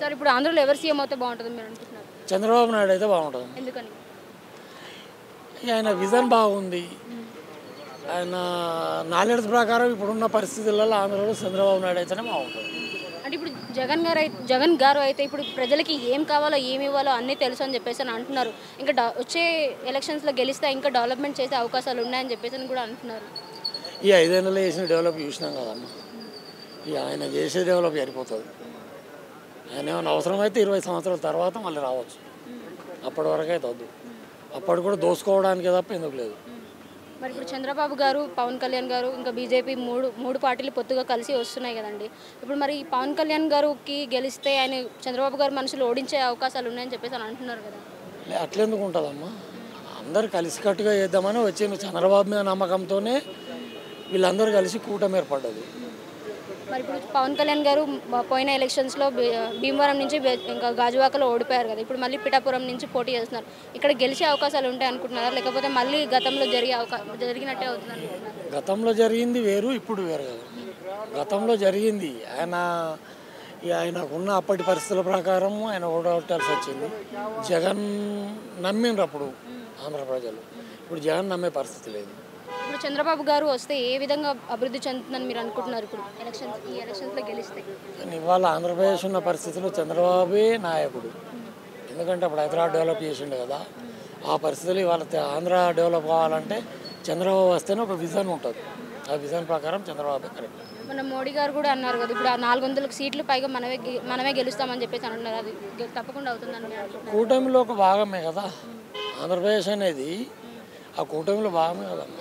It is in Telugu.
సార్ ఇప్పుడు ఆంధ్రలో ఎవరు సీఎం అయితే బాగుంటుంది మీరు అనుకుంటున్నారు? చంద్రబాబు నాయుడు అయితే బాగుంటుంది. ఎందుకని? ఆయన విజన్ బాగుంది. ఆయన నాలెడ్జ్ ప్రకారం ఇప్పుడున్న పరిస్థితులలో ఆంధ్రలో చంద్రబాబు నాయుడు అయితేనే బాగుంటుంది. అంటే ఇప్పుడు జగన్ గారు అయితే ఇప్పుడు ప్రజలకి ఏం కావాలో ఏమి ఇవ్వాలో అన్నీ తెలుసు అని చెప్పేసి అని అంటున్నారు. ఇంకా వచ్చే ఎలక్షన్స్లో గెలిస్తే ఇంకా డెవలప్మెంట్ చేసే అవకాశాలు ఉన్నాయని చెప్పేసి అని కూడా అంటున్నారు. ఈ 5 ఏళ్ళలో చేసిన డెవలప్ చూసినాం కదమ్మా. ఆయన చేసే డెవలప్ సరిపోతుంది. ఆయన ఏమైనా అవసరమైతే 20 సంవత్సరాల తర్వాత మళ్ళీ రావచ్చు. అప్పటి వరకు అయితే వద్దు. అప్పటి కూడా దోసుకోవడానికి తప్ప ఎందుకు లేదు. మరి ఇప్పుడు చంద్రబాబు గారు, పవన్ కళ్యాణ్ గారు ఇంకా బీజేపీ మూడు పార్టీలు పొత్తుగా కలిసి వస్తున్నాయి కదండి. ఇప్పుడు మరి పవన్ కళ్యాణ్ గారికి గెలిస్తే ఆయన చంద్రబాబు గారు మనుషులు ఓడించే అవకాశాలు ఉన్నాయని చెప్పేసి అని అంటున్నారు కదా. అట్లెందుకు ఉంటుందమ్మా. అందరు కలిసికట్టుగా చేద్దామని వచ్చిన చంద్రబాబు మీద నమ్మకంతోనే వీళ్ళందరూ కలిసి కూటమి ఏర్పడ్డది. మరి ఇప్పుడు పవన్ కళ్యాణ్ గారు పోయిన ఎలక్షన్స్లో భీమవరం నుంచి ఇంకా గాజువాకలో ఓడిపోయారు కదా. ఇప్పుడు మళ్ళీ పిఠాపురం నుంచి పోటీ చేస్తున్నారు. ఇక్కడ గెలిచే అవకాశాలు ఉంటాయి అనుకుంటున్నారా, లేకపోతే మళ్ళీ గతంలో జరిగినట్టే అవుతుంది అనుకుంటున్నారు? గతంలో జరిగింది వేరు, ఇప్పుడు వేరు కదా. గతంలో జరిగింది ఆయనకున్న అప్పటి పరిస్థితుల ప్రకారం ఆయన ఓడగొట్టాల్సి వచ్చింది. జగన్ నమ్మిండ్రు అప్పుడు ఆంధ్ర ప్రజలు. ఇప్పుడు జగన్ నమ్మే పరిస్థితి లేదు. ఇప్పుడు చంద్రబాబు గారు వస్తే ఏ విధంగా అభివృద్ధి చెందుతుందని మీరు అనుకుంటున్నారు? ఇప్పుడు ఈ ఎలక్షన్స్లో గెలిస్తే కానీ ఇవాళ ఆంధ్రప్రదేశ్ ఉన్న పరిస్థితుల్లో చంద్రబాబే నాయకుడు. ఎందుకంటే అప్పుడు హైదరాబాద్ డెవలప్ చేసిండు కదా. ఆ పరిస్థితులు ఇవాళ ఆంధ్ర డెవలప్ కావాలంటే చంద్రబాబు వస్తేనే ఒక విజన్ ఉంటుంది. ఆ విజన్ ప్రకారం చంద్రబాబు కరెక్ట్. మన మోడీ గారు కూడా అన్నారు కదా, ఇప్పుడు 400 సీట్లు పైగా మనమే గెలుస్తామని చెప్పేసి అంటున్నారు. అది తప్పకుండా అవుతుందని కూటమిలో ఒక భాగమే కదా ఆంధ్రప్రదేశ్ అనేది. ఆ కూటమిలో భాగమే కదమ్మా.